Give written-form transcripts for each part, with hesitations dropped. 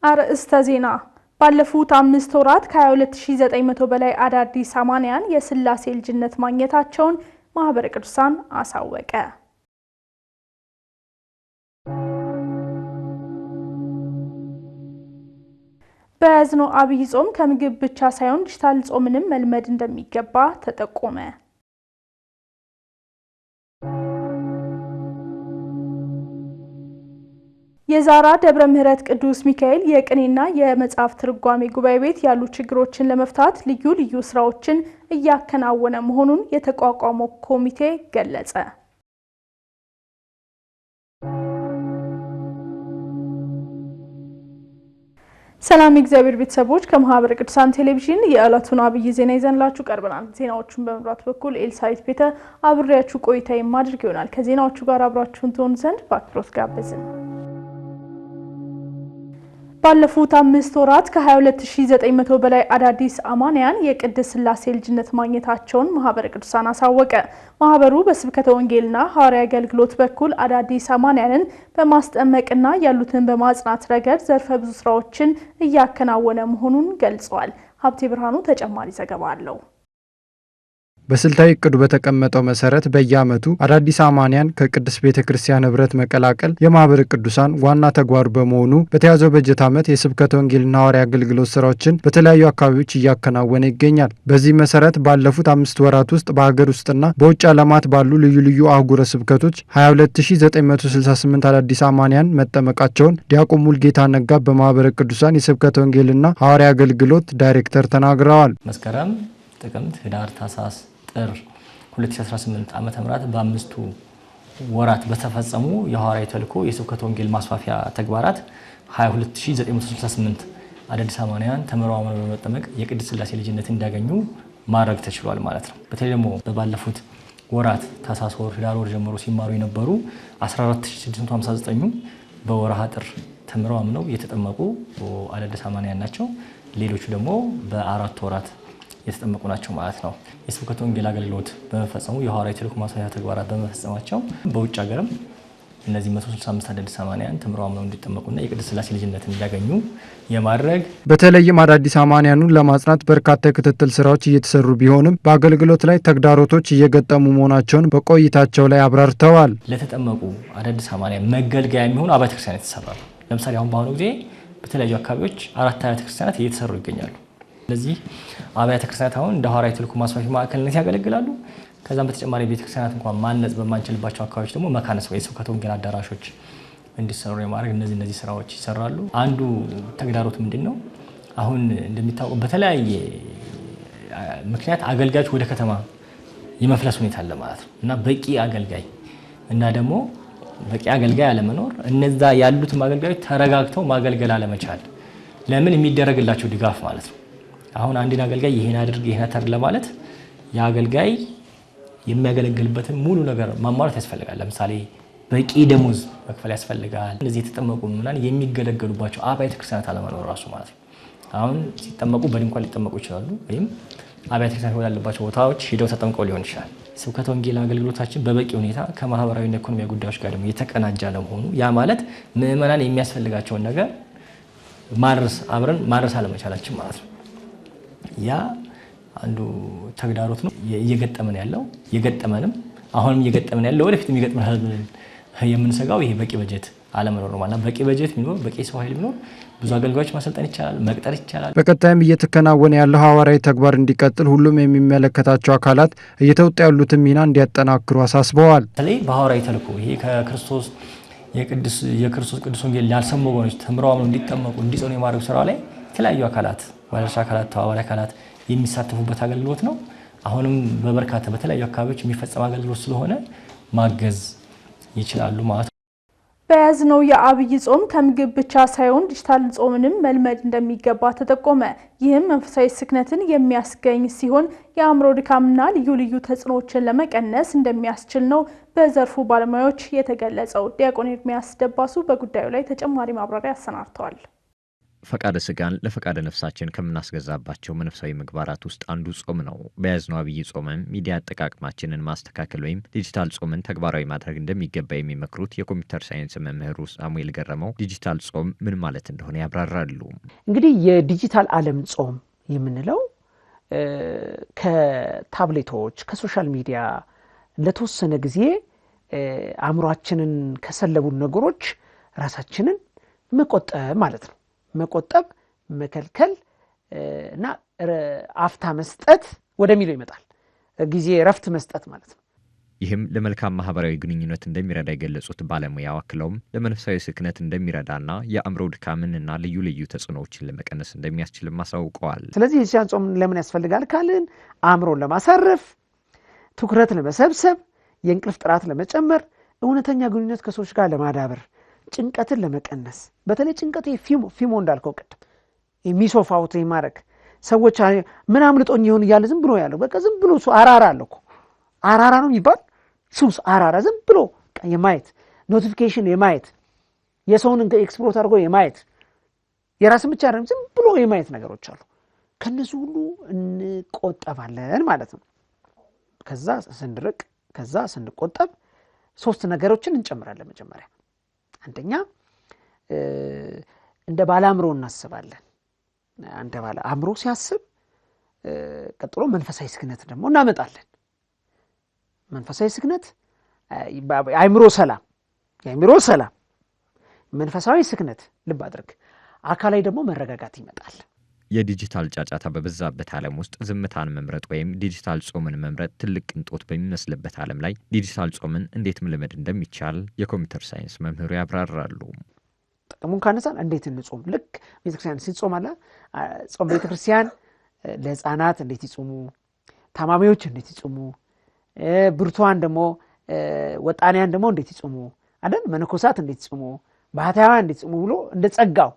አርእስተ ዜና ባለፉት 5 ወራት ከ22900 በላይ አዳዲስ አማንያን የሥላሴ ልጅነት ማግኘታቸውን ማህበረ ቅዱሳን አሳወቀ። በያዝነው አብይ ጾም ከምግብ ብቻ ሳይሆን ዲጂታል ጾምንም መልመድ እንደሚገባ ተጠቆመ። የዛራ ደብረ ምህረት ቅዱስ ሚካኤል የቅኔና የመጽሐፍ ትርጓሜ ጉባኤ ቤት ያሉ ችግሮችን ለመፍታት ልዩ ስራዎችን እያከናወነ መሆኑን የተቋቋመው ኮሚቴ ገለጸ። ሰላም እግዚአብሔር ቤተሰቦች ከማህበረ ቅዱሳን ቴሌቪዥን የዕለቱን አብይ ዜና ይዘንላችሁ ቀርበናል። ዜናዎቹን በመምራት በኩል ኤልሳይት ቤተ አብሬያችሁ ቆይታ የማድርግ ይሆናል። ከዜናዎቹ ጋር አብራችሁን ትሆኑ ዘንድ በአክብሮት ጋበዝን። ባለፉት 5 ወራት ከ22900 በላይ አዳዲስ አማንያን የቅድስት ሥላሴ ልጅነት ማግኘታቸውን ማህበረ ቅዱሳን አሳወቀ። ማህበሩ በስብከተ ወንጌልና ሐዋርያዊ አገልግሎት በኩል አዳዲስ አማንያንን በማስጠመቅና ያሉትን በማጽናት ረገድ ዘርፈ ብዙ ስራዎችን እያከናወነ መሆኑን ገልጸዋል። ሀብቴ ብርሃኑ ተጨማሪ ዘገባ አለው። በስልታዊ እቅዱ በተቀመጠው መሰረት በየዓመቱ አዳዲስ አማንያን ከቅድስት ቤተክርስቲያን ህብረት መቀላቀል የማህበረ ቅዱሳን ዋና ተግባር በመሆኑ በተያዘው በጀት ዓመት የስብከተ ወንጌልና ሐዋርያዊ አገልግሎት ስራዎችን በተለያዩ አካባቢዎች እያከናወነ ይገኛል። በዚህ መሰረት ባለፉት 5 ወራት ውስጥ በሀገር ውስጥና በውጭ ዓለማት ባሉ ልዩ አህጉረ ስብከቶች 22968 አዳዲስ አማንያን መጠመቃቸውን ዲያቆን ሙልጌታ ነጋ በማህበረ ቅዱሳን የስብከተ ወንጌልና ሐዋርያዊ አገልግሎት ዳይሬክተር ተናግረዋል። መስከረም፣ ጥቅምት፣ ህዳር፣ ታኅሳስ፣ ጥር 2018 ዓመተ ምህረት በአምስቱ ወራት በተፈጸሙ የሐዋርያዊ ተልእኮ የስብከተ ወንጌል ማስፋፊያ ተግባራት 22968 አዳዲስ አማንያን ተምረው በመጠመቅ የቅድስት ሥላሴ ልጅነት እንዲያገኙ ማድረግ ተችሏል ማለት ነው። በተለይ ደግሞ በባለፉት ወራት ታኅሳስ ወር፣ ህዳር ወር ጀምሮ ሲማሩ የነበሩ 14659 በወርሃ ጥር ተምረው አምነው የተጠመቁ አዳዲስ አማንያን ናቸው። ሌሎቹ ደግሞ በ4 ወራት የተጠመቁ ናቸው ማለት ነው። የስብከተ ወንጌል አገልግሎት በመፈጸሙ የሐዋርያዊ ተልእኮ ማስፋፊያ ተግባራት በመፈጸማቸው በውጭ ሀገርም እነዚህ 165 አዳዲስ አማንያን ተምረው አምነው እንዲጠመቁና የቅድስት ሥላሴ ልጅነትን እንዲያገኙ የማድረግ በተለይም አዳዲስ አማንያኑን ለማጽናት በርካታ የክትትል ስራዎች እየተሰሩ ቢሆንም በአገልግሎት ላይ ተግዳሮቶች እየገጠሙ መሆናቸውን በቆይታቸው ላይ አብራርተዋል። ለተጠመቁ አዳዲስ አማንያን መገልገያ የሚሆኑ አብያተ ክርስቲያናት ይተሰራሉ። ለምሳሌ አሁን በአሁኑ ጊዜ በተለያዩ አካባቢዎች 4 አብያተ ክርስቲያናት እየተሰሩ ይገኛሉ። ስለዚህ አብያተ ክርስቲያናት አሁን እንደ ሐዋርያዊ ተልእኮ ማስፋፊያ ማዕከልነት ያገለግላሉ። ከዛም በተጨማሪ ቤተክርስቲያናት እንኳን ማነጽ በማንችልባቸው አካባቢዎች ደግሞ መካነ ስብከት የስብከተ ወንጌል አዳራሾች እንዲሰሩ የማድረግ እነዚህ ስራዎች ይሰራሉ። አንዱ ተግዳሮት ምንድነው? አሁን እንደሚታወቀው በተለያየ ምክንያት አገልጋዮች ወደ ከተማ የመፍለስ ሁኔታ አለ ማለት ነው እና በቂ አገልጋይ እና ደግሞ በቂ አገልጋይ አለመኖር፣ እነዛ ያሉትም አገልጋዮች ተረጋግተው ማገልገል አለመቻል፣ ለምን የሚደረግላቸው ድጋፍ ማለት ነው። አሁን አንድን አገልጋይ ይሄን አድርግ ይሄን አታድርግ ለማለት የአገልጋይ የሚያገለግልበትን ሙሉ ነገር ማሟላት ያስፈልጋል። ለምሳሌ በቂ ደሞዝ መክፈል ያስፈልጋል። እነዚህ የተጠመቁ ምናምን የሚገለገሉባቸው አብያተ ክርስቲያናት አለመኖር ራሱ ማለት ነው። አሁን ሲጠመቁ በድንኳን ሊጠመቁ ይችላሉ፣ ወይም አብያተ ክርስቲያናት ወዳለባቸው ቦታዎች ሄደው ተጠምቀው ሊሆን ይችላል። ስብከተ ወንጌል አገልግሎታችን በበቂ ሁኔታ ከማህበራዊና ኢኮኖሚያዊ ጉዳዮች ጋር ደግሞ የተቀናጀ ለመሆኑ ያ ማለት ምዕመናን የሚያስፈልጋቸውን ነገር አብረን ማድረስ አለመቻላችን ማለት ነው። ያ አንዱ ተግዳሮት ነው እየገጠመን ያለው የገጠመንም አሁንም እየገጠመን ያለው ወደፊት የሚገጥመን የምንሰጋው ይሄ በቂ በጀት አለመኖር ነው ማለት። በቂ በጀት ቢኖር በቂ ሰው ኃይል ቢኖር ብዙ አገልጋዮች ማሰልጠን ይቻላል፣ መቅጠር ይቻላል። በቀጣይም እየተከናወነ ያለው ሐዋርያዊ ተግባር እንዲቀጥል ሁሉም የሚመለከታቸው አካላት እየተወጡ ያሉትን ሚና እንዲያጠናክሩ አሳስበዋል። በተለይ በሐዋርያዊ ተልእኮ ይሄ ከክርስቶስ የክርስቶስ ቅዱስ ወንጌል ያልሰሙ ወገኖች ተምረው አምነው እንዲጠመቁ እንዲጸኑ የማድረግ ስራ ላይ የተለያዩ አካላት ባለድርሻ አካላት፣ ተባባሪ አካላት የሚሳተፉበት አገልግሎት ነው። አሁንም በበርካታ በተለያዩ አካባቢዎች የሚፈጸም አገልግሎት ስለሆነ ማገዝ ይችላሉ ማለት ነው። በያዝነው የአብይ ጾም ከምግብ ብቻ ሳይሆን ዲጂታል ጾምንም መልመድ እንደሚገባ ተጠቆመ። ይህም መንፈሳዊ ስክነትን የሚያስገኝ ሲሆን የአእምሮ ድካምና ልዩ ተጽዕኖዎችን ለመቀነስ እንደሚያስችል ነው በዘርፉ ባለሙያዎች የተገለጸው። ዲያቆን ኤርሚያስ ደባሱ በጉዳዩ ላይ ተጨማሪ ማብራሪያ አሰናድተዋል። ፈቃደ ስጋን ለፈቃደ ነፍሳችን ከምናስገዛባቸው መንፈሳዊ ምግባራት ውስጥ አንዱ ጾም ነው። በያዝነው አብይ ጾምም ሚዲያ አጠቃቀማችንን ማስተካከል ወይም ዲጂታል ጾምን ተግባራዊ ማድረግ እንደሚገባ የሚመክሩት የኮምፒውተር ሳይንስ መምህሩ ሳሙኤል ገረመው ዲጂታል ጾም ምን ማለት እንደሆነ ያብራራሉ። እንግዲህ የዲጂታል ዓለም ጾም የምንለው ከታብሌቶች ከሶሻል ሚዲያ ለተወሰነ ጊዜ አእምሯችንን ከሰለቡን ነገሮች ራሳችንን መቆጠብ ማለት ነው። መቆጠብ፣ መከልከል እና አፍታ መስጠት ወደሚለው ይመጣል። ጊዜ ረፍት መስጠት ማለት ነው። ይህም ለመልካም ማህበራዊ ግንኙነት እንደሚረዳ የገለጹት ባለሙያው አክለውም ለመንፈሳዊ ስክነት እንደሚረዳና የአእምሮ ድካምንና ልዩ ልዩ ተጽዕኖዎችን ለመቀነስ እንደሚያስችልም አሳውቀዋል። ስለዚህ የዲጂታል ጾም ለምን ያስፈልጋል ካልን አእምሮን ለማሳረፍ፣ ትኩረት ለመሰብሰብ፣ የእንቅልፍ ጥራት ለመጨመር፣ እውነተኛ ግንኙነት ከሰዎች ጋር ለማዳበር፣ ጭንቀትን ለመቀነስ። በተለይ ጭንቀት ፊሞ እንዳልከው ቅድም የሚሶፋውት ማድረግ ሰዎች ምን አምልጦኝ ይሆን እያለ ዝም ብሎ ያለው በቃ ዝም ብሎ አራራ አለው እኮ አራራ ነው የሚባል ሱስ አራራ ዝም ብሎ የማየት ኖቲፊኬሽን የማየት የሰውን ኤክስፕሎት አድርጎ የማየት የራስን ብቻ አይደለም ዝም ብሎ የማየት ነገሮች አሉ። ከነዚህ ሁሉ እንቆጠባለን ማለት ነው። ከዛ ስንርቅ ከዛ ስንቆጠብ 3 ነገሮችን እንጨምራለን። መጀመሪያ አንደኛ እንደ ባለ አእምሮ እናስባለን። እንደ ባለ አእምሮ ሲያስብ ቀጥሎ መንፈሳዊ ስክነት ደግሞ እናመጣለን። መንፈሳዊ ስክነት የአእምሮ ሰላም፣ መንፈሳዊ ስክነት ልብ አድርግ፣ አካላዊ ደግሞ መረጋጋት ይመጣል። የዲጂታል ጫጫታ በበዛበት ዓለም ውስጥ ዝምታን መምረጥ ወይም ዲጂታል ጾምን መምረጥ ትልቅ ቅንጦት በሚመስልበት ዓለም ላይ ዲጂታል ጾምን እንዴት መልመድ እንደሚቻል የኮምፒውተር ሳይንስ መምህሩ ያብራራሉ። ጥቅሙን ካነሳን እንዴት እንጾም? ልክ ቤተክርስቲያን ሲጾም አለ ጾም ቤተክርስቲያን ለህፃናት እንዴት ይጾሙ፣ ታማሚዎች እንዴት ይጾሙ፣ ብርቱዋን ደግሞ ወጣንያን ደግሞ እንዴት ይጾሙ አይደል፣ መነኮሳት እንዴት ይጾሙ፣ ባህታውያን እንዴት ይጾሙ ብሎ እንደ ጸጋው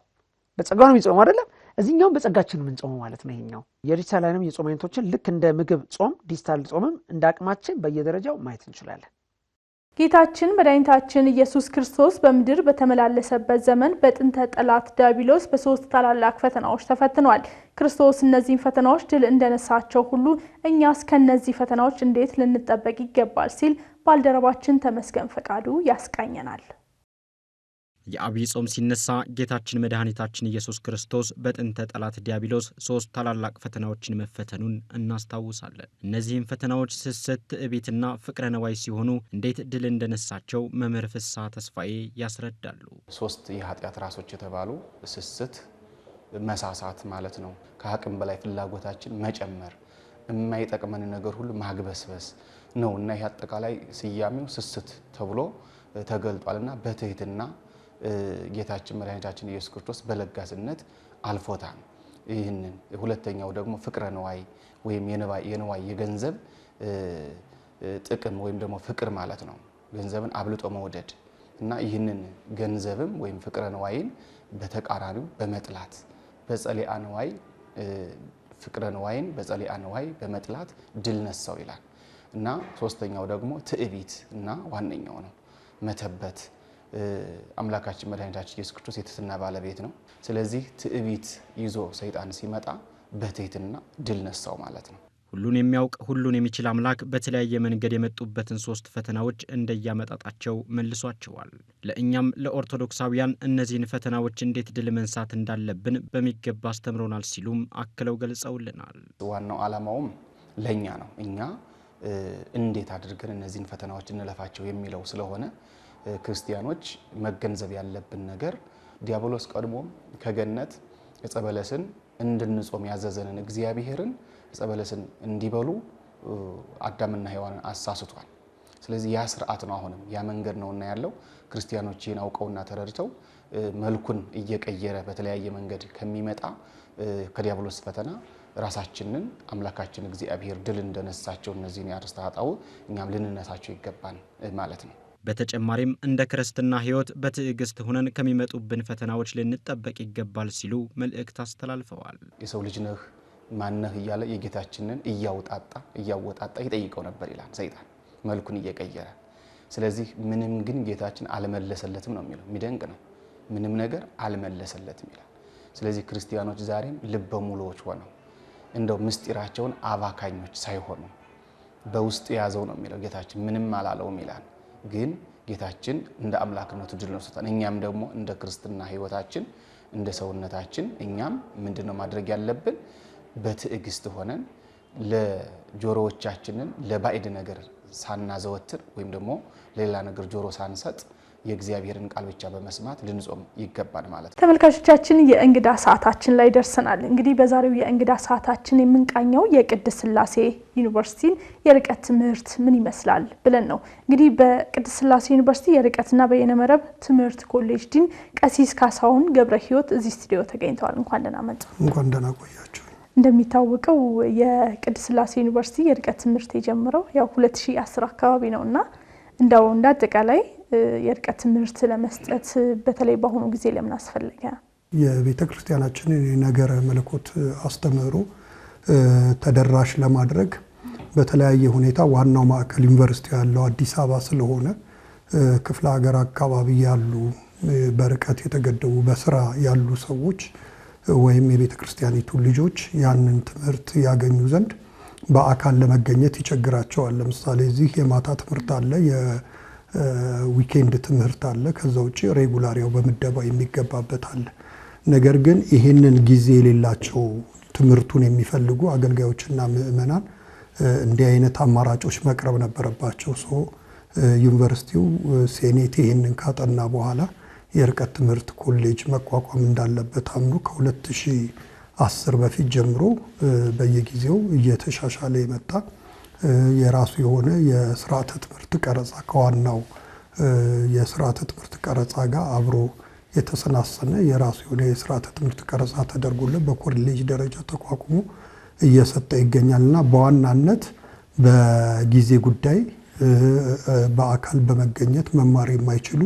በጸጋው ነው የሚጾሙ አይደለም። እዚህኛውም በጸጋችን የምንጾመው ማለት ነው። ይሄኛው የዲጂታል ዓለም የጾም አይነቶችን ልክ እንደ ምግብ ጾም ዲጂታል ጾምም እንዳቅማችን በየደረጃው ማየት እንችላለን። ጌታችን መድኃኒታችን ኢየሱስ ክርስቶስ በምድር በተመላለሰበት ዘመን በጥንተ ጠላት ዲያብሎስ በ3 ታላላቅ ፈተናዎች ተፈትኗል። ክርስቶስ እነዚህን ፈተናዎች ድል እንደነሳቸው ሁሉ እኛስ ከነዚህ ፈተናዎች እንዴት ልንጠበቅ ይገባል ሲል ባልደረባችን ተመስገን ፈቃዱ ያስቃኘናል። የአብይ ጾም ሲነሳ ጌታችን መድኃኒታችን ኢየሱስ ክርስቶስ በጥንተ ጠላት ዲያብሎስ 3 ታላላቅ ፈተናዎችን መፈተኑን እናስታውሳለን። እነዚህም ፈተናዎች ስስት፣ ትዕቢትና ፍቅረ ነዋይ ሲሆኑ እንዴት ድል እንደነሳቸው መምህር ፍስሐ ተስፋዬ ያስረዳሉ። 3 የኃጢአት ራሶች የተባሉ ስስት፣ መሳሳት ማለት ነው። ከአቅም በላይ ፍላጎታችን መጨመር፣ የማይጠቅመን ነገር ሁሉ ማግበስበስ ነው እና ይህ አጠቃላይ ስያሜው ስስት ተብሎ ተገልጧልና በትህትና ጌታችን መድኃኒታችን ኢየሱስ ክርስቶስ በለጋስነት አልፎታል። ይህንን ሁለተኛው ደግሞ ፍቅረ ነዋይ ወይም የነዋይ የገንዘብ ጥቅም ወይም ደግሞ ፍቅር ማለት ነው። ገንዘብን አብልጦ መውደድ እና ይህንን ገንዘብም ወይም ፍቅረ ነዋይን በተቃራኒው በመጥላት በጸሊአ ነዋይ ፍቅረ ነዋይን በጸሊአ ነዋይ በመጥላት ድል ነሳው ይላል እና ሶስተኛው ደግሞ ትዕቢት እና ዋነኛው ነው መተበት። አምላካችን መድኃኒታችን ኢየሱስ ክርስቶስ የትህትና ባለቤት ነው። ስለዚህ ትዕቢት ይዞ ሰይጣን ሲመጣ በትህትና ድል ነሳው ማለት ነው። ሁሉን የሚያውቅ ሁሉን የሚችል አምላክ በተለያየ መንገድ የመጡበትን 3 ፈተናዎች እንደያመጣጣቸው መልሷቸዋል። ለእኛም ለኦርቶዶክሳውያን እነዚህን ፈተናዎች እንዴት ድል መንሳት እንዳለብን በሚገባ አስተምሮናል ሲሉም አክለው ገልጸውልናል። ዋናው ዓላማውም ለኛ ነው። እኛ እንዴት አድርገን እነዚህን ፈተናዎች እንለፋቸው የሚለው ስለሆነ ክርስቲያኖች መገንዘብ ያለብን ነገር ዲያብሎስ ቀድሞ ከገነት ዕፀ በለስን እንድንጾም ያዘዘንን እግዚአብሔርን ዕፀ በለስን እንዲበሉ አዳምና ሔዋንን አሳስቷል። ስለዚህ ያ ስርዓት ነው፣ አሁንም ያ መንገድ ነውና ያለው ክርስቲያኖች ይህን አውቀውና ተረድተው መልኩን እየቀየረ በተለያየ መንገድ ከሚመጣ ከዲያብሎስ ፈተና ራሳችንን አምላካችን እግዚአብሔር ድል እንደነሳቸው እነዚህን ያርስታ ኃጣው እኛም ልንነሳቸው ይገባል ማለት ነው። በተጨማሪም እንደ ክርስትና ሕይወት በትዕግስት ሆነን ከሚመጡብን ፈተናዎች ልንጠበቅ ይገባል ሲሉ መልእክት አስተላልፈዋል። የሰው ልጅ ነህ ማነህ እያለ የጌታችንን እያወጣጣ ይጠይቀው ነበር ይላል ሰይጣን መልኩን እየቀየረ። ስለዚህ ምንም ግን ጌታችን አልመለሰለትም ነው የሚለው። የሚደንቅ ነው። ምንም ነገር አልመለሰለትም ይላል። ስለዚህ ክርስቲያኖች ዛሬም ልበ ሙሉዎች ሆነው እንደው ምስጢራቸውን አባካኞች ሳይሆኑ በውስጥ ያዘው ነው የሚለው ጌታችን። ምንም አላለውም ይላል። ግን ጌታችን እንደ አምላክነቱ ድል ነስቶታል። እኛም ደግሞ እንደ ክርስትና ህይወታችን እንደ ሰውነታችን እኛም ምንድነው ማድረግ ያለብን? በትዕግስት ሆነን ለጆሮዎቻችንን ለባዕድ ነገር ሳናዘወትር ወይም ደግሞ ሌላ ነገር ጆሮ ሳንሰጥ የእግዚአብሔርን ቃል ብቻ በመስማት ልንጾም ይገባል ማለት ነው። ተመልካቾቻችን የእንግዳ ሰዓታችን ላይ ደርሰናል። እንግዲህ በዛሬው የእንግዳ ሰዓታችን የምንቃኘው የቅድስት ሥላሴ ዩኒቨርሲቲን የርቀት ትምህርት ምን ይመስላል ብለን ነው። እንግዲህ በቅድስት ሥላሴ ዩኒቨርሲቲ የርቀትና በየነመረብ ትምህርት ኮሌጅ ዲን ቀሲስ ካሳሁን ገብረ ሕይወት እዚህ ስቱዲዮ ተገኝተዋል። እንኳን ደህና መጡ። እንኳን ደህና ቆያችሁ። እንደሚታወቀው የቅድስት ሥላሴ ዩኒቨርሲቲ የርቀት ትምህርት የጀመረው ያው 2010 አካባቢ ነውና እንደው እንዳጠቃላይ የርቀት ትምህርት ለመስጠት በተለይ በአሁኑ ጊዜ ለምን አስፈለገ? የቤተ ክርስቲያናችንን የነገረ መለኮት አስተምህሮ ተደራሽ ለማድረግ በተለያየ ሁኔታ ዋናው ማዕከል ዩኒቨርሲቲ ያለው አዲስ አበባ ስለሆነ ክፍለ ሀገር አካባቢ ያሉ በርቀት የተገደቡ በስራ ያሉ ሰዎች ወይም የቤተ ክርስቲያኒቱ ልጆች ያንን ትምህርት ያገኙ ዘንድ በአካል ለመገኘት ይቸግራቸዋል። ለምሳሌ እዚህ የማታ ትምህርት አለ፣ የዊኬንድ ትምህርት አለ፣ ከዛ ውጪ ሬጉላሪያው በመደባ የሚገባበት አለ። ነገር ግን ይሄንን ጊዜ የሌላቸው ትምህርቱን የሚፈልጉ አገልጋዮችና ምእመናን እንዲህ አይነት አማራጮች መቅረብ ነበረባቸው። ዩኒቨርሲቲው ሴኔት ይሄንን ካጠና በኋላ የርቀት ትምህርት ኮሌጅ መቋቋም እንዳለበት አምኖ ከ2010 በፊት ጀምሮ በየጊዜው እየተሻሻለ የመጣ የራሱ የሆነ የስርዓተ ትምህርት ቀረጻ ከዋናው የስርዓተ ትምህርት ቀረጻ ጋር አብሮ የተሰናሰነ የራሱ የሆነ የስርዓተ ትምህርት ቀረጻ ተደርጎለት በኮሌጅ ደረጃ ተቋቁሞ እየሰጠ ይገኛልና በዋናነት በጊዜ ጉዳይ በአካል በመገኘት መማር የማይችሉ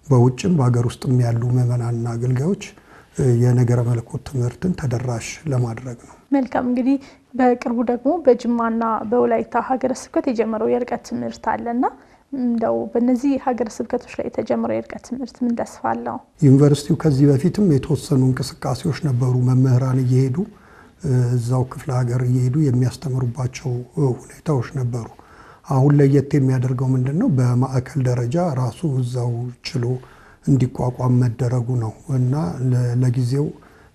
በውጭም በሀገር ውስጥም ያሉ ምእመናንና አገልጋዮች የነገረ መለኮት ትምህርትን ተደራሽ ለማድረግ ነው። መልካም። እንግዲህ በቅርቡ ደግሞ በጅማና በወላይታ ሀገረ ስብከት የጀመረው የርቀት ትምህርት አለና እንደው በእነዚህ ሀገረ ስብከቶች ላይ የተጀመረው የርቀት ትምህርት ምን ተስፋ አለው? ዩኒቨርሲቲው ከዚህ በፊትም የተወሰኑ እንቅስቃሴዎች ነበሩ። መምህራን እየሄዱ እዛው ክፍለ ሀገር እየሄዱ የሚያስተምሩባቸው ሁኔታዎች ነበሩ። አሁን ለየት የሚያደርገው ምንድነው? በማዕከል ደረጃ ራሱ እዛው ችሎ እንዲቋቋም መደረጉ ነው እና ለጊዜው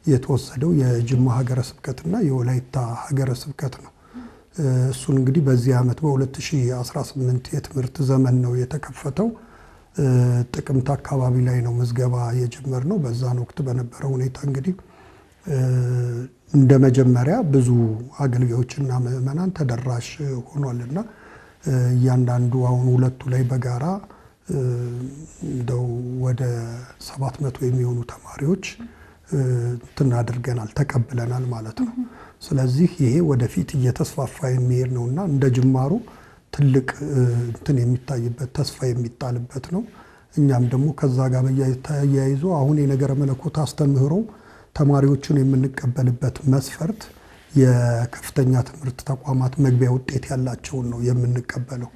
የተወሰደው የጅማ ሀገረ ስብከትና የወላይታ ሀገረ ስብከት ነው። እሱን እንግዲህ በዚህ ዓመት በ2018 የትምህርት ዘመን ነው የተከፈተው። ጥቅምት አካባቢ ላይ ነው ምዝገባ የጀመርነው። በዛን ወቅት በነበረው ሁኔታ እንግዲህ እንደ መጀመሪያ ብዙ አገልጋዮችና ምእመናን ተደራሽ ሆኗልና እያንዳንዱ አሁን ሁለቱ ላይ በጋራ እንደው ወደ 700 የሚሆኑ ተማሪዎች አድርገናል ተቀብለናል ማለት ነው። ስለዚህ ይሄ ወደፊት እየተስፋፋ የሚሄድ ነውና እንደ ጅማሩ ትልቅ የሚታይበት ተስፋ የሚጣልበት ነው። እኛም ደግሞ ከዛ ጋር በያይዞ አሁን የነገረ መለኮት አስተምህሮ ተማሪዎችን የምንቀበልበት መስፈርት የከፍተኛ ትምህርት ተቋማት መግቢያ ውጤት ያላቸውን ነው የምንቀበለው።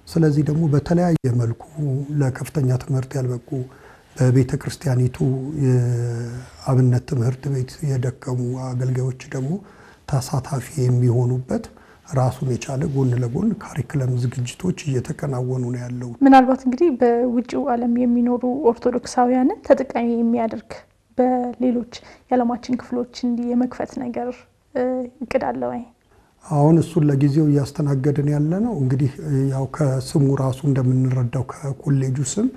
ስለዚህ ደግሞ በተለያየ መልኩ ለከፍተኛ ትምህርት ያልበቁ በቤተ ክርስቲያኒቱ የአብነት ትምህርት ቤት የደከሙ አገልጋዮች ደግሞ ተሳታፊ የሚሆኑበት ራሱን የቻለ ጎን ለጎን ካሪክለም ዝግጅቶች እየተከናወኑ ነው ያለው። ምናልባት እንግዲህ በውጭው ዓለም የሚኖሩ ኦርቶዶክሳውያንን ተጠቃሚ የሚያደርግ በሌሎች የዓለማችን ክፍሎች እንዲህ የመክፈት ነገር እቅድ አለ ወይ? አሁን እሱን ለጊዜው እያስተናገድን ያለ ነው። እንግዲህ ያው ከስሙ ራሱ እንደምንረዳው ከኮሌጁ ስም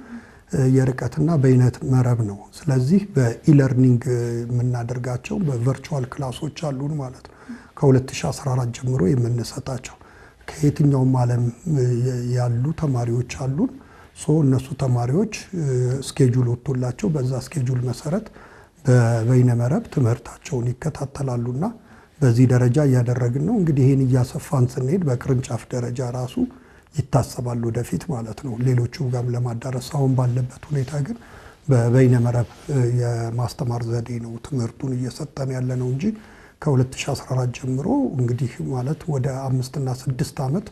የርቀትና በይነት መረብ ነው። ስለዚህ በኢለርኒንግ የምናደርጋቸው በቨርቹዋል ክላሶች አሉን ማለት ነው። ከ2014 ጀምሮ የምንሰጣቸው ከየትኛውም ዓለም ያሉ ተማሪዎች አሉን። እነሱ ተማሪዎች ስኬጁል ወጥቶላቸው በዛ ስኬጁል መሰረት በበይነ መረብ ትምህርታቸውን ይከታተላሉና በዚህ ደረጃ እያደረግን ነው። እንግዲህ ይህን እያሰፋን ስንሄድ በቅርንጫፍ ደረጃ ራሱ ይታሰባል ወደፊት ማለት ነው። ሌሎቹ ጋም ለማዳረስ አሁን ባለበት ሁኔታ ግን በበይነ መረብ የማስተማር ዘዴ ነው ትምህርቱን እየሰጠን ያለ ነው እንጂ ከ2014 ጀምሮ እንግዲህ ማለት ወደ 5 እና 6 ዓመት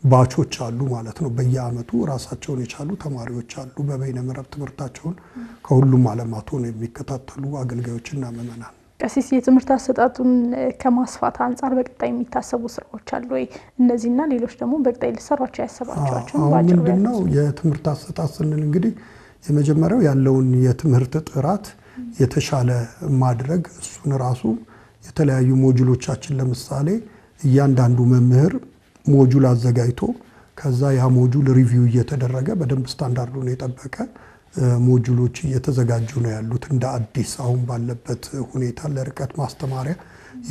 ባቾች አሉ ማለት ነው። በየአመቱ ራሳቸውን የቻሉ ተማሪዎች አሉ በበይነ መረብ ትምህርታቸውን ከሁሉም ዓለማት ሆነው የሚከታተሉ አገልጋዮችና ምእመናን። ቀሲስ የትምህርት አሰጣጡን ከማስፋት አንጻር በቀጣይ የሚታሰቡ ስራዎች አሉ ወይ? እነዚህና ሌሎች ደግሞ በቀጣይ ሊሰሯቸው ያሰባቸዋቸው ባጭሩ ምንድነው? የትምህርት አሰጣጥ ስንል እንግዲህ የመጀመሪያው ያለውን የትምህርት ጥራት የተሻለ ማድረግ እሱን ራሱ የተለያዩ ሞጁሎቻችን ለምሳሌ እያንዳንዱ መምህር ሞጁል አዘጋጅቶ ከዛ ያ ሞጁል ሪቪው እየተደረገ በደንብ ስታንዳርዱን የጠበቀ ሞጁሎች እየተዘጋጁ ነው ያሉት። እንደ አዲስ አሁን ባለበት ሁኔታ ለርቀት ማስተማሪያ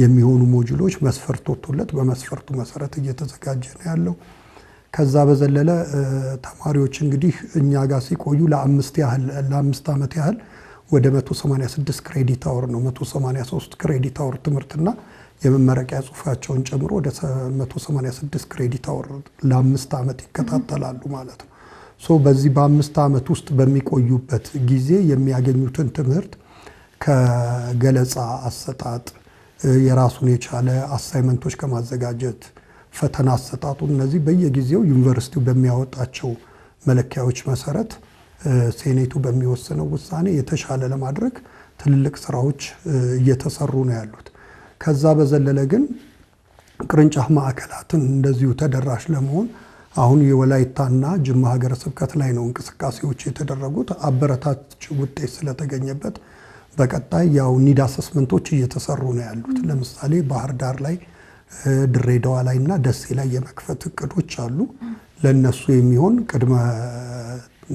የሚሆኑ ሞጁሎች መስፈርት ወጥቶለት በመስፈርቱ መሰረት እየተዘጋጀ ነው ያለው። ከዛ በዘለለ ተማሪዎች እንግዲህ እኛ ጋር ሲቆዩ ለ5 ዓመት ያህል ወደ 186 ክሬዲት አወር ነው 183 ክሬዲት አወር ትምህርትና የመመረቂያ ጽሑፋቸውን ጨምሮ ወደ 186 ክሬዲት አወር ለ5 ዓመት ይከታተላሉ ማለት ነው። በዚህ በ5 ዓመት ውስጥ በሚቆዩበት ጊዜ የሚያገኙትን ትምህርት ከገለጻ አሰጣጥ የራሱን የቻለ አሳይመንቶች ከማዘጋጀት ፈተና አሰጣጡ እነዚህ በየጊዜው ዩኒቨርሲቲው በሚያወጣቸው መለኪያዎች መሰረት ሴኔቱ በሚወስነው ውሳኔ የተሻለ ለማድረግ ትልልቅ ስራዎች እየተሰሩ ነው ያሉት። ከዛ በዘለለ ግን ቅርንጫፍ ማዕከላትን እንደዚሁ ተደራሽ ለመሆን አሁን የወላይታና ጅማ ሀገረ ስብከት ላይ ነው እንቅስቃሴዎች የተደረጉት። አበረታች ውጤት ስለተገኘበት በቀጣይ ያው ኒድ አሰስመንቶች እየተሰሩ ነው ያሉት። ለምሳሌ ባህር ዳር ላይ፣ ድሬዳዋ ላይና ደሴ ላይ የመክፈት እቅዶች አሉ። ለነሱ የሚሆን ቅድመ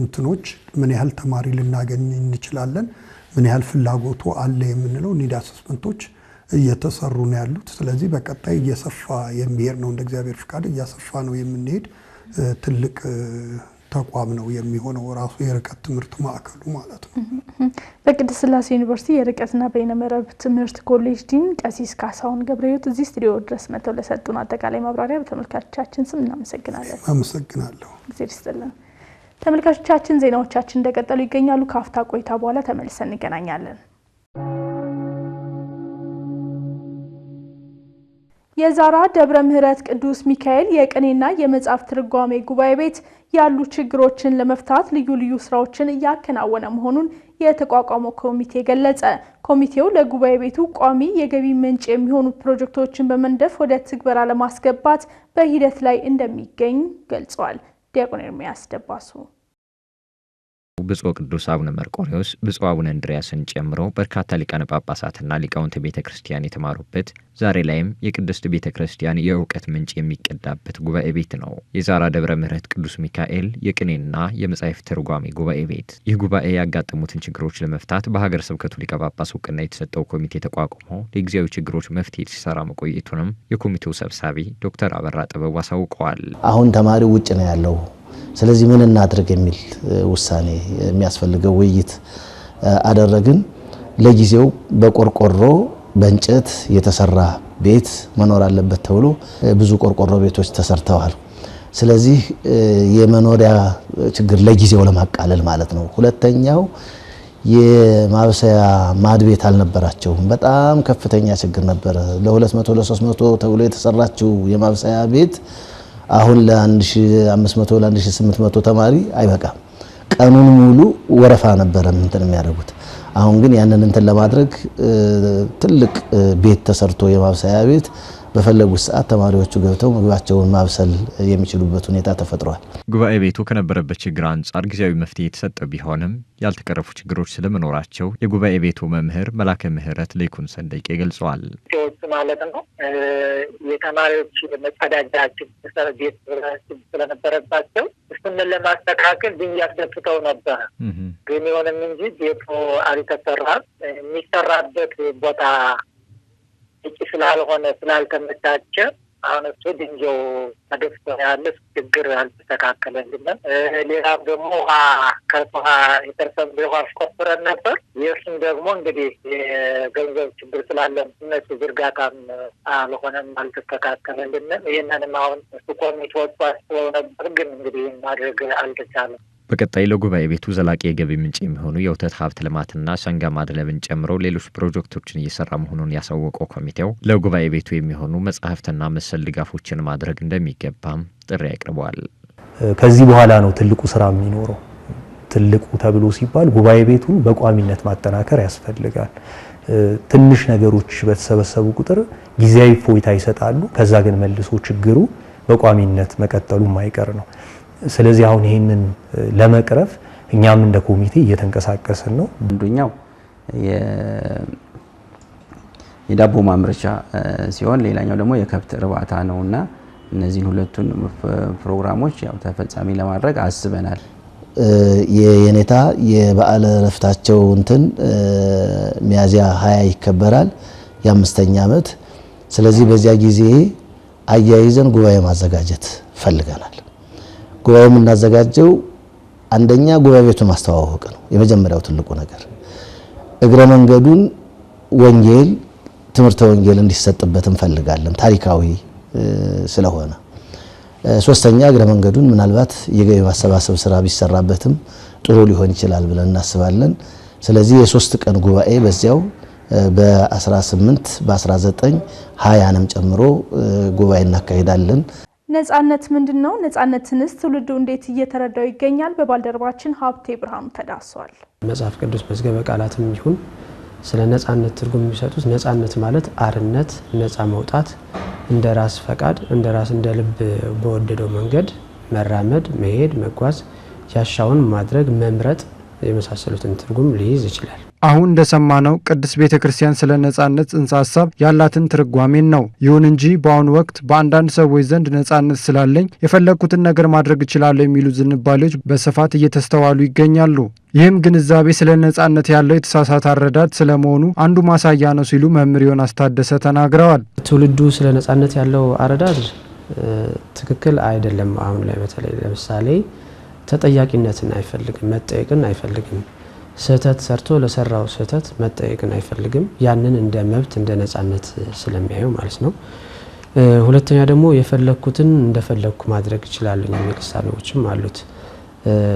እንትኖች ምን ያህል ተማሪ ልናገኝ እንችላለን፣ ምን ያህል ፍላጎቱ አለ የምንለው ኒድ አሰስመንቶች እየተሰሩ ነው ያሉት። ስለዚህ በቀጣይ እየሰፋ የሚሄድ ነው፣ እንደ እግዚአብሔር ፍቃድ እያሰፋ ነው የምንሄድ ትልቅ ተቋም ነው የሚሆነው ራሱ የርቀት ትምህርት ማዕከሉ ማለት ነው። በቅድስት ሥላሴ ዩኒቨርሲቲ የርቀትና በይነመረብ ትምህርት ኮሌጅ ዲን ቀሲስ ካሳሁን ገብረሕይወት እዚህ ስቱዲዮ ድረስ መጥተው ለሰጡን አጠቃላይ ማብራሪያ በተመልካቾቻችን ስም እናመሰግናለን። አመሰግናለሁ። እግዚአብሔር ይስጥልን። ተመልካቾቻችን ዜናዎቻችን እንደቀጠሉ ይገኛሉ። ከአፍታ ቆይታ በኋላ ተመልሰን እንገናኛለን። የዛራ ደብረ ምሕረት ቅዱስ ሚካኤል የቅኔና የመጽሐፍ ትርጓሜ ጉባኤ ቤት ያሉ ችግሮችን ለመፍታት ልዩ ልዩ ስራዎችን እያከናወነ መሆኑን የተቋቋመው ኮሚቴ ገለጸ። ኮሚቴው ለጉባኤ ቤቱ ቋሚ የገቢ ምንጭ የሚሆኑ ፕሮጀክቶችን በመንደፍ ወደ ትግበራ ለማስገባት በሂደት ላይ እንደሚገኝ ገልጿል። ዲያቆን ኤርሚያስ ደባሱ ብፁዕ ቅዱስ አቡነ መርቆሬዎስ ብፁዕ አቡነ እንድርያስን ጨምሮ በርካታ ሊቃነ ጳጳሳትና ሊቃውንተ ቤተ ክርስቲያን የተማሩበት ዛሬ ላይም የቅድስት ቤተ ክርስቲያን የእውቀት ምንጭ የሚቀዳበት ጉባኤ ቤት ነው የዛራ ደብረ ምሕረት ቅዱስ ሚካኤል የቅኔና የመጻሕፍት ትርጓሜ ጉባኤ ቤት። ይህ ጉባኤ ያጋጠሙትን ችግሮች ለመፍታት በሀገረ ስብከቱ ሊቀ ጳጳስ እውቅና የተሰጠው ኮሚቴ ተቋቁሞ ለጊዜያዊ ችግሮች መፍትሄ ሲሰራ መቆየቱንም የኮሚቴው ሰብሳቢ ዶክተር አበራ ጥበቡ አሳውቀዋል። አሁን ተማሪው ውጭ ነው ያለው። ስለዚህ ምን እናድርግ የሚል ውሳኔ የሚያስፈልገው ውይይት አደረግን። ለጊዜው በቆርቆሮ በእንጨት የተሰራ ቤት መኖር አለበት ተብሎ ብዙ ቆርቆሮ ቤቶች ተሰርተዋል። ስለዚህ የመኖሪያ ችግር ለጊዜው ለማቃለል ማለት ነው። ሁለተኛው የማብሰያ ማድ ቤት አልነበራቸውም። በጣም ከፍተኛ ችግር ነበር። ለ200 ለ300 ተብሎ የተሰራችው የማብሰያ ቤት አሁን ለ1500 ለ1800 ተማሪ አይበቃም። ቀኑን ሙሉ ወረፋ ነበር እንትን የሚያደርጉት። አሁን ግን ያንን እንትን ለማድረግ ትልቅ ቤት ተሰርቶ የማብሰያ ቤት በፈለጉት ሰዓት ተማሪዎቹ ገብተው ምግባቸውን ማብሰል የሚችሉበት ሁኔታ ተፈጥሯል። ጉባኤ ቤቱ ከነበረበት ችግር አንጻር ጊዜያዊ መፍትሄ የተሰጠ ቢሆንም ያልተቀረፉ ችግሮች ስለመኖራቸው የጉባኤ ቤቱ መምህር መላከ ምህረት ለይኩን ሰንደቄ ገልጸዋል። ማለት ነው የተማሪዎች መጸዳጃ ችግር ቤት ስለነበረባቸው እሱን ለማስተካከል ድንጋይ ደፍተው ነበር። ግን የሆነም እንጂ ቤቱ አልተሰራም። የሚሰራበት ቦታ እጭ ስላልሆነ ስላልተመቻቸ አሁን እሱ ድንጋዩ ተደፍቶ ያለ ችግር አልተስተካከለልንም። ሌላም ደግሞ ከውሃ የተርሰም ውሃ አስቆፍረን ነበር። ይህም ደግሞ እንግዲህ የገንዘብ ችግር ስላለ እነሱ ዝርጋታም አልሆነም፣ አልተስተካከለልንም። ይህንንም አሁን እሱ ኮሚቴዎቹ አስበው ነበር፣ ግን እንግዲህ ማድረግ አልተቻለም። በቀጣይ ለጉባኤ ቤቱ ዘላቂ የገቢ ምንጭ የሚሆኑ የወተት ሀብት ልማትና ሰንጋ ማድለብን ጨምሮ ሌሎች ፕሮጀክቶችን እየሰራ መሆኑን ያሳወቀው ኮሚቴው ለጉባኤ ቤቱ የሚሆኑ መጻሕፍትና መሰል ድጋፎችን ማድረግ እንደሚገባም ጥሪ አቅርበዋል። ከዚህ በኋላ ነው ትልቁ ስራ የሚኖረው። ትልቁ ተብሎ ሲባል ጉባኤ ቤቱን በቋሚነት ማጠናከር ያስፈልጋል። ትንሽ ነገሮች በተሰበሰቡ ቁጥር ጊዜያዊ ፎይታ ይሰጣሉ። ከዛ ግን መልሶ ችግሩ በቋሚነት መቀጠሉ የማይቀር ነው። ስለዚህ አሁን ይህንን ለመቅረፍ እኛም እንደ ኮሚቴ እየተንቀሳቀስን ነው። አንዱኛው የዳቦ ማምረቻ ሲሆን ሌላኛው ደግሞ የከብት እርባታ ነውና እነዚህን ሁለቱን ፕሮግራሞች ያው ተፈጻሚ ለማድረግ አስበናል። የኔታ የበዓለ ዕረፍታቸው ሚያዝያ 20 ይከበራል የ5ኛ ዓመት። ስለዚህ በዚያ ጊዜ አያይዘን ጉባኤ ማዘጋጀት ፈልገናል። ጉባኤው የምናዘጋጀው አንደኛ ጉባኤ ቤቱን ማስተዋወቅ ነው የመጀመሪያው ትልቁ ነገር። እግረ መንገዱን ወንጌል ትምህርተ ወንጌል እንዲሰጥበት እንፈልጋለን ታሪካዊ ስለሆነ። ሶስተኛ እግረ መንገዱን ምናልባት የገቢ ማሰባሰብ ስራ ቢሰራበትም ጥሩ ሊሆን ይችላል ብለን እናስባለን። ስለዚህ የ3 ቀን ጉባኤ በዚያው በ18 በ19 20ንም ጨምሮ ጉባኤ እናካሂዳለን። ነጻነት ምንድነው? ነጻነትንስ ትውልዱ እንዴት እየተረዳው ይገኛል? በባልደረባችን ሀብቴ ብርሃኑ ተዳሷል። መጽሐፍ ቅዱስ መዝገበ ቃላትም ይሁን ስለ ነጻነት ትርጉም የሚሰጡት ነጻነት ማለት አርነት፣ ነጻ መውጣት፣ እንደ ራስ ፈቃድ እንደ ልብ በወደደው መንገድ መራመድ፣ መሄድ፣ መጓዝ፣ ያሻውን ማድረግ፣ መምረጥ የመሳሰሉትን ትርጉም ሊይዝ ይችላል። አሁን እንደሰማነው ቅድስት ቤተክርስቲያን ስለ ነጻነት ጽንሰ ሐሳብ ያላትን ትርጓሜን ነው። ይሁን እንጂ በአሁኑ ወቅት በአንዳንድ ሰዎች ዘንድ ነጻነት ስላለኝ የፈለኩትን ነገር ማድረግ እችላለሁ የሚሉ ዝንባሌዎች በስፋት እየተስተዋሉ ይገኛሉ። ይህም ግንዛቤ ስለ ነጻነት ያለው የተሳሳተ አረዳድ ስለመሆኑ አንዱ ማሳያ ነው ሲሉ መምህር ዮናስ ታደሰ ተናግረዋል። ትውልዱ ስለ ነጻነት ያለው አረዳድ ትክክል አይደለም። አሁን ላይ በተለይ ለምሳሌ ተጠያቂነትን አይፈልግም፣ መጠየቅን አይፈልግም። ስህተት ሰርቶ ለሰራው ስህተት መጠየቅን አይፈልግም። ያንን እንደ መብት እንደ ነጻነት ስለሚያዩ ማለት ነው። ሁለተኛ ደግሞ የፈለኩትን እንደፈለኩ ማድረግ ይችላል የሚል እሳቤዎችም አሉት።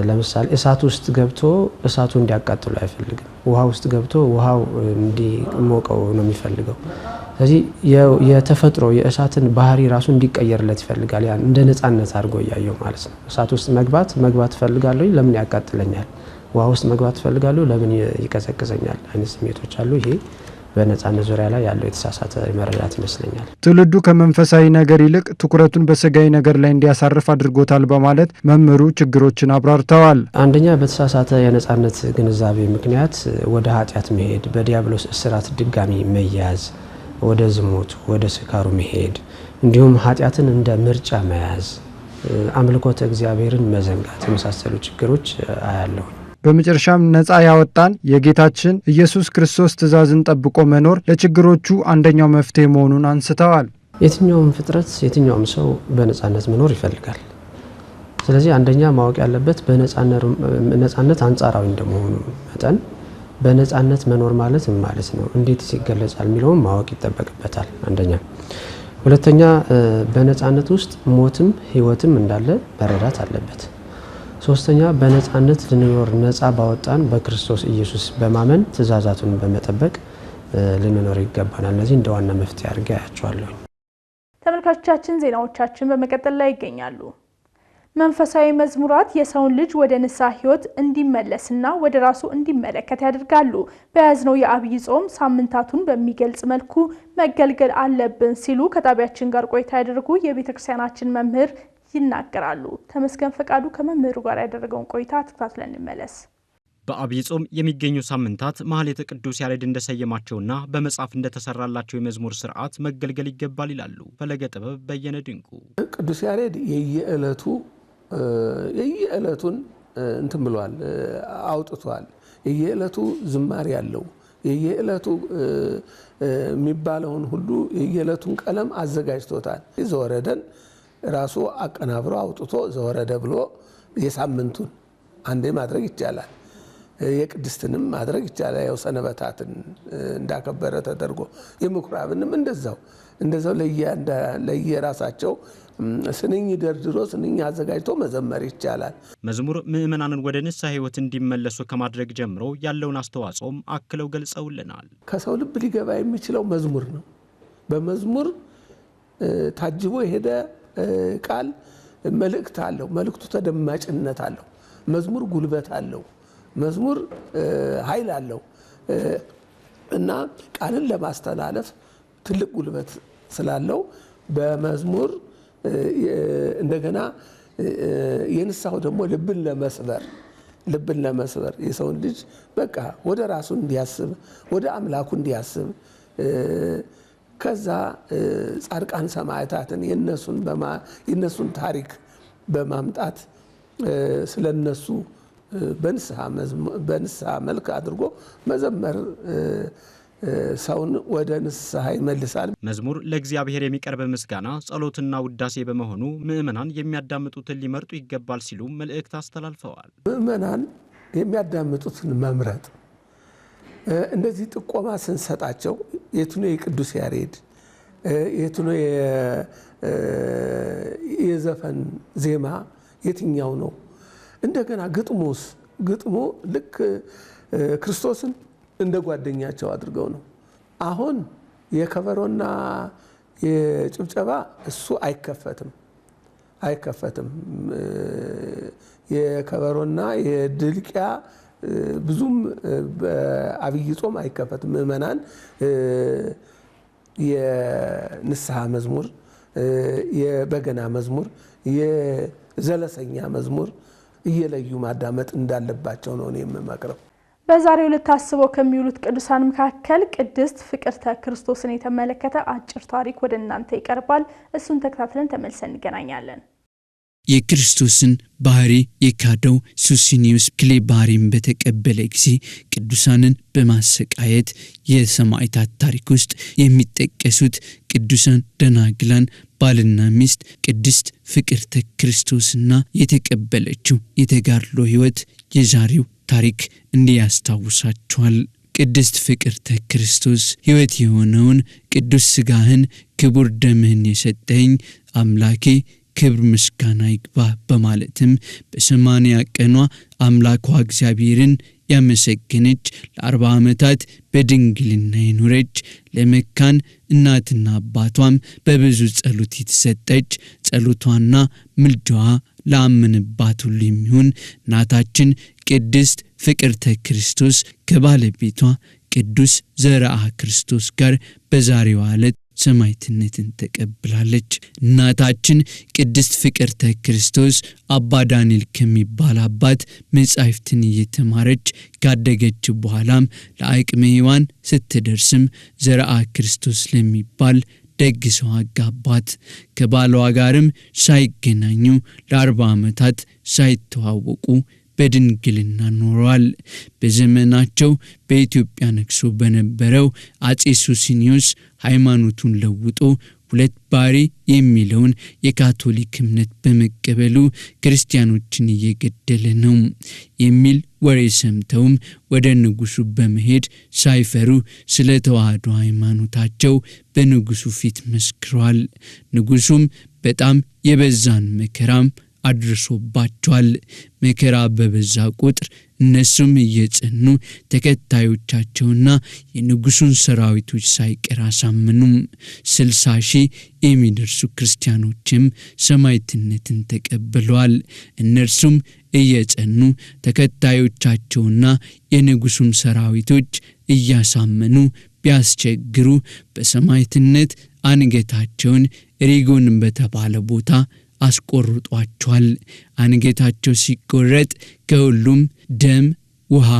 ለምሳሌ እሳት ውስጥ ገብቶ እሳቱ እንዲያቃጥሉ አይፈልግም። ውሃ ውስጥ ገብቶ ውሃው እንዲሞቀው ነው የሚፈልገው። ስለዚህ የተፈጥሮ የእሳትን ባህሪ ራሱ እንዲቀየርለት ይፈልጋል። ያን እንደ ነጻነት አድርጎ ያየው ማለት ነው። እሳት ውስጥ መግባት ፈልጋለሁ፣ ለምን ያቃጥለኛል? ውሃ ውስጥ መግባት ፈልጋለሁ፣ ለምን ይቀዘቅዘኛል? አይነት ስሜቶች አሉ። ይሄ በነጻነት ዙሪያ ላይ ያለው የተሳሳተ መረዳት ይመስለኛል። ትውልዱ ከመንፈሳዊ ነገር ይልቅ ትኩረቱን በስጋዊ ነገር ላይ እንዲያሳርፍ አድርጎታል በማለት መምህሩ ችግሮችን አብራርተዋል። አንደኛ በተሳሳተ የነጻነት ግንዛቤ ምክንያት ወደ ኃጢአት መሄድ፣ በዲያብሎስ እስራት ድጋሚ መያዝ፣ ወደ ዝሙት ወደ ስካሩ መሄድ፣ እንዲሁም ኃጢአትን እንደ ምርጫ መያዝ፣ አምልኮተ እግዚአብሔርን መዘንጋት የመሳሰሉ ችግሮች አያለሁ። በመጨረሻም ነጻ ያወጣን የጌታችን ኢየሱስ ክርስቶስ ትእዛዝን ጠብቆ መኖር ለችግሮቹ አንደኛው መፍትሄ መሆኑን አንስተዋል። የትኛውም ፍጥረት የትኛውም ሰው በነጻነት መኖር ይፈልጋል። ስለዚህ አንደኛ ማወቅ ያለበት በነጻነት አንጻራዊ እንደመሆኑ መጠን በነጻነት መኖር ማለት ምን ማለት ነው፣ እንዴት ይገለጻል የሚለውን ማወቅ ይጠበቅበታል። አንደኛ። ሁለተኛ በነጻነት ውስጥ ሞትም ህይወትም እንዳለ መረዳት አለበት። ሶስተኛ በነጻነት ልንኖር ነጻ ባወጣን በክርስቶስ ኢየሱስ በማመን ትእዛዛቱን በመጠበቅ ልንኖር ይገባናል። እነዚህ እንደ ዋና መፍትሄ አድርጌ አያቸዋለሁ። ተመልካቾቻችን ዜናዎቻችን በመቀጠል ላይ ይገኛሉ። መንፈሳዊ መዝሙራት የሰውን ልጅ ወደ ንስሐ ህይወት እንዲመለስና ወደ ራሱ እንዲመለከት ያደርጋሉ። በያዝነው የአብይ ጾም ሳምንታቱን በሚገልጽ መልኩ መገልገል አለብን ሲሉ ከጣቢያችን ጋር ቆይታ ያደረጉ የቤተክርስቲያናችን መምህር ይናገራሉ። ተመስገን ፈቃዱ ከመምህሩ ጋር ያደረገውን ቆይታ ተከታትለን እንመለስ። በአብይ ጾም የሚገኙ ሳምንታት ማህሌተ ቅዱስ ያሬድ እንደሰየማቸውና በመጽሐፍ እንደተሰራላቸው የመዝሙር ስርዓት መገልገል ይገባል ይላሉ ፈለገ ጥበብ በየነ ድንቁ። ቅዱስ ያሬድ የየዕለቱን እንትን ብሏል፣ አውጥቷል። የየዕለቱ ዝማሬ ያለው የየዕለቱ የሚባለውን ሁሉ የየዕለቱን ቀለም አዘጋጅቶታል። ዘወረደን ራሱ አቀናብሮ አውጥቶ ዘወረደ ብሎ የሳምንቱን አንዴ ማድረግ ይቻላል። የቅድስትንም ማድረግ ይቻላል። ያው ሰነበታትን እንዳከበረ ተደርጎ የምኩራብንም እንደዛው ለየራሳቸው ስንኝ ደርድሮ ስንኝ አዘጋጅቶ መዘመር ይቻላል። መዝሙር ምእመናንን ወደ ንስሐ ህይወት እንዲመለሱ ከማድረግ ጀምሮ ያለውን አስተዋጽኦም አክለው ገልጸውልናል። ከሰው ልብ ሊገባ የሚችለው መዝሙር ነው። በመዝሙር ታጅቦ የሄደ ቃል መልእክት አለው። መልእክቱ ተደማጭነት አለው። መዝሙር ጉልበት አለው። መዝሙር ኃይል አለው። እና ቃልን ለማስተላለፍ ትልቅ ጉልበት ስላለው በመዝሙር እንደገና የንስሐው ደግሞ ልብን ለመስበር የሰውን ልጅ በቃ ወደ ራሱ እንዲያስብ ወደ አምላኩ እንዲያስብ ከዛ ጻድቃን ሰማዕታትን የነሱን ታሪክ በማምጣት ስለነሱ በንስሐ መልክ አድርጎ መዘመር ሰውን ወደ ንስሐ ይመልሳል። መዝሙር ለእግዚአብሔር የሚቀርብ ምስጋና፣ ጸሎትና ውዳሴ በመሆኑ ምእመናን የሚያዳምጡትን ሊመርጡ ይገባል ሲሉ መልእክት አስተላልፈዋል። ምእመናን የሚያዳምጡትን መምረጥ እንደዚህ ጥቆማ ስንሰጣቸው የቱን የቅዱስ ያሬድ የቱን የዘፈን ዜማ የትኛው ነው? እንደገና ግጥሙ ልክ ክርስቶስን እንደ ጓደኛቸው አድርገው ነው። አሁን የከበሮና የጭብጨባ እሱ አይከፈትም። የከበሮና የድልቂያ ብዙም በአብይ ጾም አይከፈትም። ምእመናን የንስሐ መዝሙር፣ የበገና መዝሙር፣ የዘለሰኛ መዝሙር እየለዩ ማዳመጥ እንዳለባቸው ነው እኔ የምመክረው። በዛሬው ዕለት ታስበው ከሚውሉት ቅዱሳን መካከል ቅድስት ፍቅርተ ክርስቶስን የተመለከተ አጭር ታሪክ ወደ እናንተ ይቀርባል። እሱን ተከታትለን ተመልሰን እንገናኛለን። የክርስቶስን ባህሪ የካደው ሱሲኒዮስ ክሌባሪን በተቀበለ ጊዜ ቅዱሳንን በማሰቃየት የሰማዕታት ታሪክ ውስጥ የሚጠቀሱት ቅዱሳን ደናግላን ባልና ሚስት ቅድስት ፍቅርተ ክርስቶስና የተቀበለችው የተጋድሎ ሕይወት የዛሬው ታሪክ እንዲያስታውሳቸዋል። ቅድስት ፍቅርተ ክርስቶስ ሕይወት የሆነውን ቅዱስ ሥጋህን ክቡር ደምህን የሰጠኝ አምላኬ ክብር ምስጋና ይግባ በማለትም በ80 ቀኗ አምላኳ እግዚአብሔርን ያመሰገነች ለ40 ዓመታት በድንግልና የኖረች ለመካን እናትና አባቷም በብዙ ጸሎት የተሰጠች ጸሎቷና ምልጃዋ ለአመነባት ሁሉ የሚሆን እናታችን ቅድስት ፍቅርተ ክርስቶስ ከባለቤቷ ቅዱስ ዘርአ ክርስቶስ ጋር በዛሬው ዕለት ሰማዕትነትን ተቀብላለች። እናታችን ቅድስት ፍቅርተ ክርስቶስ አባ ዳንኤል ከሚባል አባት መጻሕፍትን እየተማረች ካደገች በኋላም ለአቅመ ሔዋን ስትደርስም ዘርአ ክርስቶስ ለሚባል ደግ ሰው አጋባት። ከባሏ ጋርም ሳይገናኙ ለ40 ዓመታት ሳይተዋወቁ በድንግልና ኖረዋል። በዘመናቸው በኢትዮጵያ ነግሶ በነበረው አጼ ሱሲኒዮስ ሃይማኖቱን ለውጦ ሁለት ባሪ የሚለውን የካቶሊክ እምነት በመቀበሉ ክርስቲያኖችን እየገደለ ነው የሚል ወሬ ሰምተውም ወደ ንጉሱ በመሄድ ሳይፈሩ ስለ ተዋህዶ ሃይማኖታቸው በንጉሱ ፊት መስክረዋል። ንጉሱም በጣም የበዛን መከራም አድርሶባቸዋል። መከራ በበዛ ቁጥር እነሱም እየጸኑ ተከታዮቻቸውና የንጉሱን ሰራዊቶች ሳይቀር አሳመኑም። 60,000 የሚደርሱ ክርስቲያኖችም ሰማዕትነትን ተቀብለዋል። እነርሱም እየጸኑ ተከታዮቻቸውና የንጉሱን ሰራዊቶች እያሳመኑ ቢያስቸግሩ በሰማዕትነት አንገታቸውን ሪጎን በተባለ ቦታ አስቆርጧቸዋል። አንገታቸው ሲቆረጥ ከሁሉም ደም፣ ውሃ፣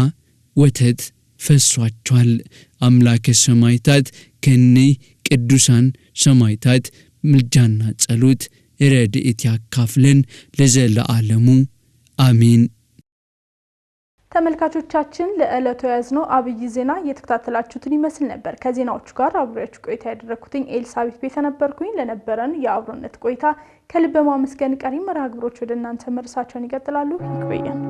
ወተት ፈሷቸዋል። አምላከ ሰማዕታት ከነይ ቅዱሳን ሰማዕታት ምልጃና ጸሎት ረድኤት ያካፍለን ለዘለዓለሙ አሜን። ተመልካቾቻችን ለዕለቱ ያዝነው አብይ ዜና እየተከታተላችሁትን ይመስል ነበር። ከዜናዎቹ ጋር አብሬያችሁ ቆይታ ያደረኩትኝ ኤልሳቤት ቤተ ነበርኩኝ። ለነበረን የአብሮነት ቆይታ ከልብ ማመስገን ቀሪ መርሃ ግብሮች ወደ እናንተ መርሳቸውን ይቀጥላሉ። ይቆየን።